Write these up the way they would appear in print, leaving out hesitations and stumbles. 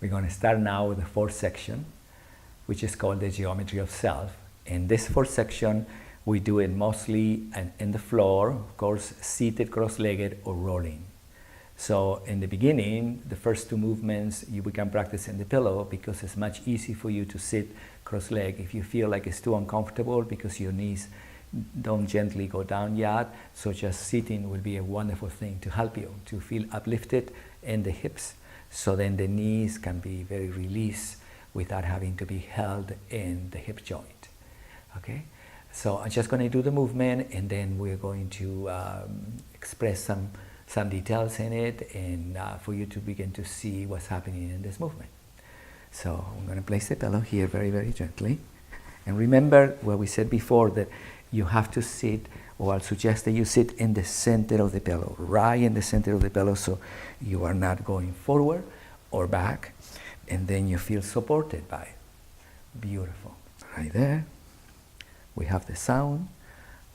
We're going to start now with the fourth section, which is called the geometry of self. In this fourth section, we do it mostly in the floor, of course, seated, cross-legged, or rolling. So in the beginning, the first two movements we can practice in the pillow because it's much easier for you to sit cross-legged. If you feel like it's too uncomfortable because your knees don't gently go down yet, so just sitting will be a wonderful thing to help you to feel uplifted in the hips, so then the knees can be very released without having to be held in the hip joint. Okay? So I'm just going to do the movement, and then we're going to express some details in it, and for you to begin to see what's happening in this movement. So I'm going to place the pillow here very, very gently. And remember what we said before, that you have to sit, or I'll suggest that you sit in the center of the pillow, right in the center of the pillow, so you are not going forward or back, and then you feel supported by it. Beautiful. Right there. We have the sound,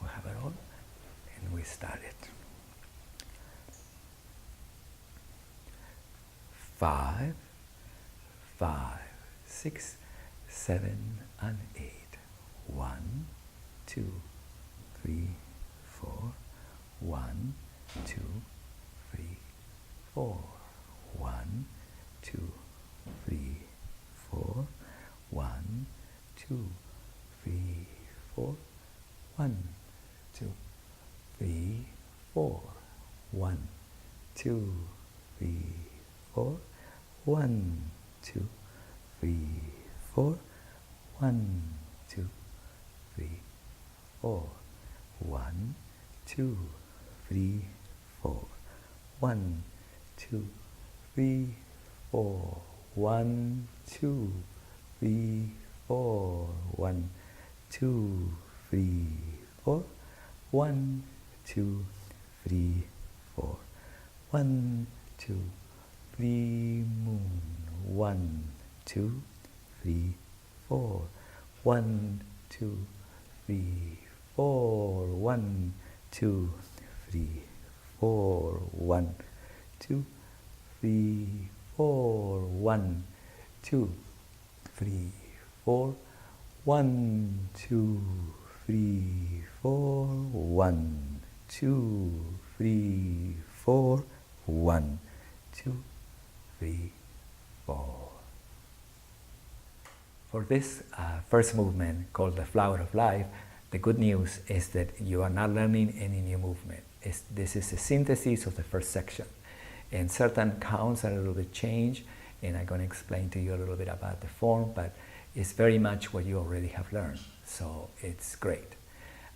we have it all, and we start it. 5, 5, 6, 7, and 8. 1, 2, 3, 4. 1, 2, 3, 4. 1, 2, 3, 4. 1, 2, 3, 4. 1, 2, 3, 4. 1, 2, 3, 4. 1, 2, 3, 4. 1, 2, 3, 4. 1, 2, 3, 4. 1, 2, 3, 4. 1, 2, 3, 4. 1, 2, 3, 4. 1, 2, 3, 4. 1, 2, 3, moon. 1, 2, 3, 4. 1, 2, 3, 4. 1, 2, 3, 4. 1, 2, 3, 4. 1, 2, 3, 4. 1, 2, 3, 4. 1, 2, 3, 4. 1, 2, 3, 4. For this first movement, called the Flower of Life, the good news is that you are not learning any new movement. This is a synthesis of the first section. And certain counts are a little bit changed, and I'm going to explain to you a little bit about the form, but it's very much what you already have learned, so it's great.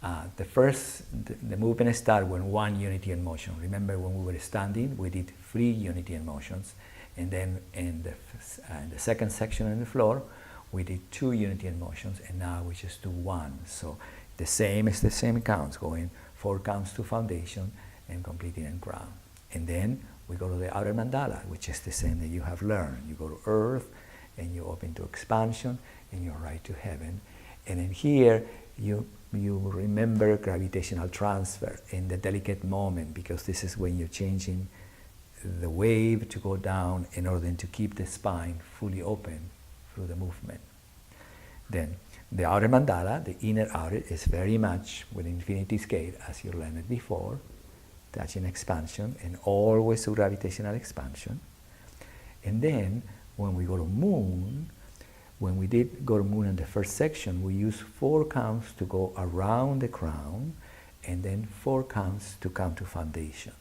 The movement starts with one unity in motion. Remember, when we were standing, we did 3 unity in motions, and then in the second section on the floor, we did 2 unity in motions, and now we just do 1. So the same is the same counts, going 4 counts to foundation and completing in ground. And then we go to the outer mandala, which is the same that you have learned. You go to earth, and you open to expansion, and you right to heaven. And in here, you remember gravitational transfer in the delicate moment, because this is when you're changing the wave to go down in order to keep the spine fully open through the movement. Then the outer mandala, the inner outer, is very much with infinity scale as you learned it before, touching expansion and always to gravitational expansion. And then when we go to moon, when we did go to moon in the first section, we used 4 counts to go around the crown, and then 4 counts to come to foundation.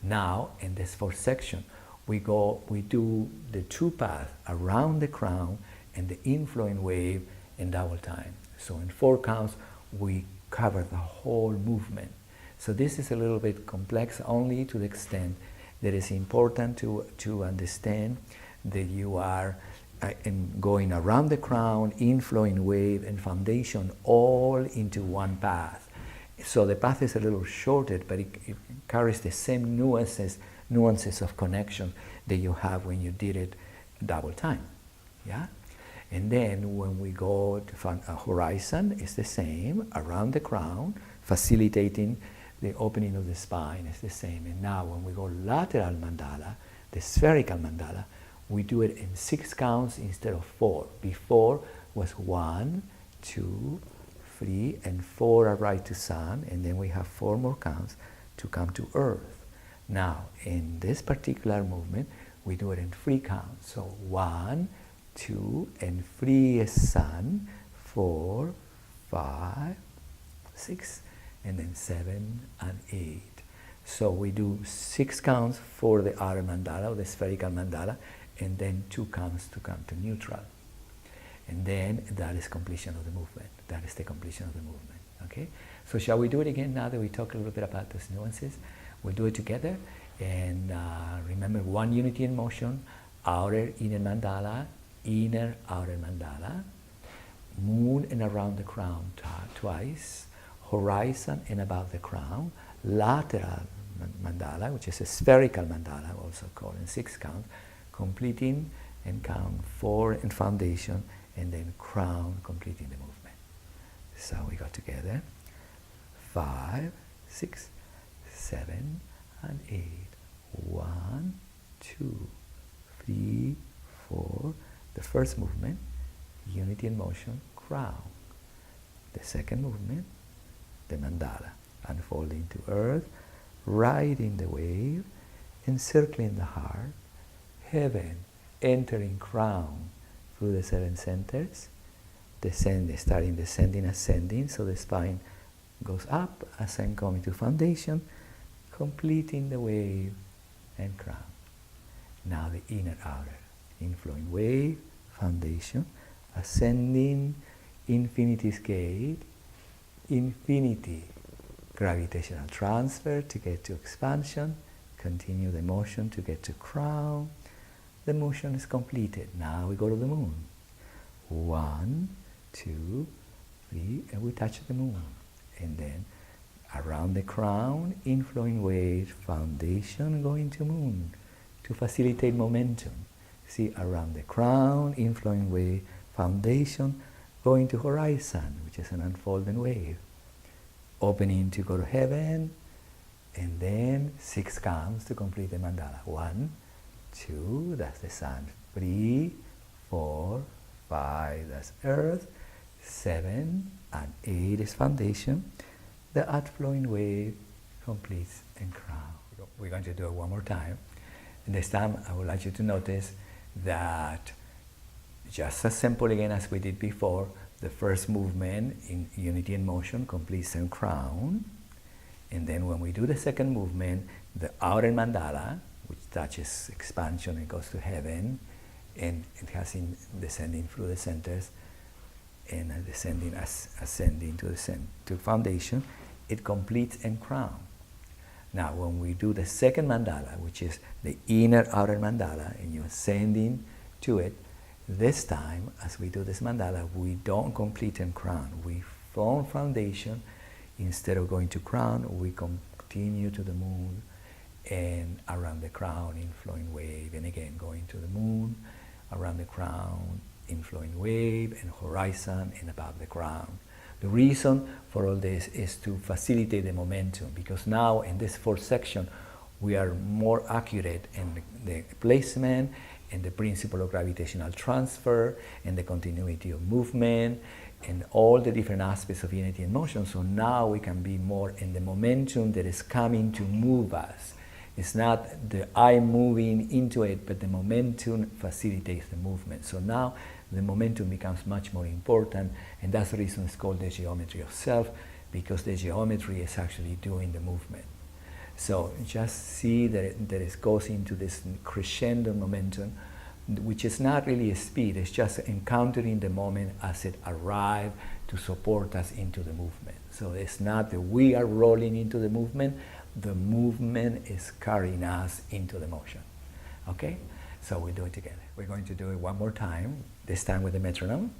Now, in this fourth section, we do the 2 paths around the crown and the inflowing wave in double time. So in 4 counts, we cover the whole movement. So this is a little bit complex, only to the extent that it's important to understand that you are going around the crown, inflowing wave, and foundation all into one path. So the path is a little shorter, but it carries the same nuances of connection that you have when you did it double time. Yeah? And then when we go to a horizon, it's the same, around the crown, facilitating the opening of the spine is the same. And now when we go lateral mandala, the spherical mandala, we do it in 6 counts instead of 4. Before was 1, 2, 3, and 4 are right to sun, and then we have 4 more counts to come to earth. Now, in this particular movement, we do it in 3 counts. So 1, 2, and 3 is sun, 4, 5, 6, and then 7 and 8. So we do 6 counts for the outer mandala, or the spherical mandala, and then 2 counts to come to neutral. And then that is completion of the movement. That is the completion of the movement. Okay? So shall we do it again now that we talked a little bit about those nuances? We'll do it together. And remember, 1 unity in motion, outer, inner mandala, inner, outer mandala, moon and around the crown twice, horizon and above the crown, lateral mandala, which is a spherical mandala, also called in 6 count, completing and count 4 in foundation, and then crown completing the movement. So we go together, 5, 6, 7, and 8. 1, 2, 3, 4. The first movement, unity in motion, crown. The second movement, the mandala, unfolding to earth, riding the wave, encircling the heart, heaven, entering crown through the 7 centers, descending, starting descending, ascending, so the spine goes up, ascend, coming to foundation, completing the wave and crown. Now the inner outer, inflowing wave, foundation, ascending, infinity's gate, infinity, gravitational transfer to get to expansion, continue the motion to get to crown. The motion is completed. Now we go to the moon. 1, 2, 3, and we touch the moon. And then around the crown, inflowing wave, foundation, going to moon to facilitate momentum. See, around the crown, inflowing wave, foundation, going to horizon, which is an unfolding wave. Opening to go to heaven, and then 6 counts to complete the mandala. 1, 2, that's the sun. 3, 4, 5, that's earth. 7 and 8 is foundation. The outflowing wave completes and crown. We're going to do it one more time. And this time I would like you to notice that just as simple again as we did before, the first movement in unity in motion completes and crown. And then when we do the second movement, the outer mandala, which touches expansion and goes to heaven, and it has in descending through the centers and descending ascending to foundation, it completes and crown. Now when we do the second mandala, which is the inner outer mandala, and you're ascending to it, this time as we do this mandala, we don't complete and crown. We form foundation. Instead of going to crown, we continue to the moon and around the crown, inflowing wave, and again going to the moon, around the crown, inflowing wave, and horizon, and above the crown. The reason for all this is to facilitate the momentum, because now in this 4th section we are more accurate in the placement and the principle of gravitational transfer and the continuity of movement and all the different aspects of unity and motion. So now we can be more in the momentum that is coming to move us. It's not the eye moving into it, but the momentum facilitates the movement. So now the momentum becomes much more important, and that's the reason it's called the geometry of self, because the geometry is actually doing the movement. So just see that it goes into this crescendo momentum, which is not really a speed, it's just encountering the moment as it arrives to support us into the movement. So it's not that we are rolling into the movement is carrying us into the motion. Okay? So we do it together. We're going to do it one more time, this time with the metronome.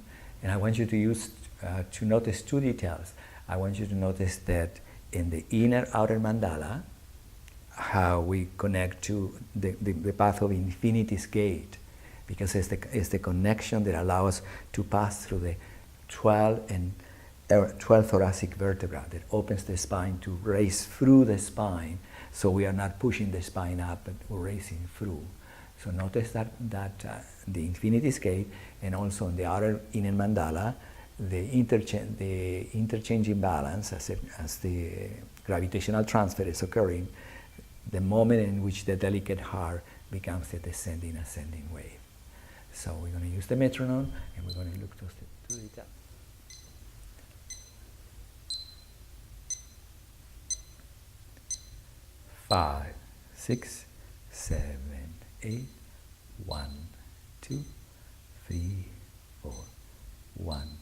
And I want you to use, to notice 2 details. I want you to notice that in the inner outer mandala, how we connect to the path of infinity's gate, because it's the connection that allows us to pass through the 12 thoracic vertebra that opens the spine to raise through the spine. So we are not pushing the spine up, but we're raising through. So notice that the infinity scale, and also in the outer inner mandala, the interchanging balance as the gravitational transfer is occurring, the moment in which the delicate heart becomes a descending, ascending wave. So we're going to use the metronome, and we're going to look to the top. 5, 6, 7, 8, 1, 2, 3, 4, 1,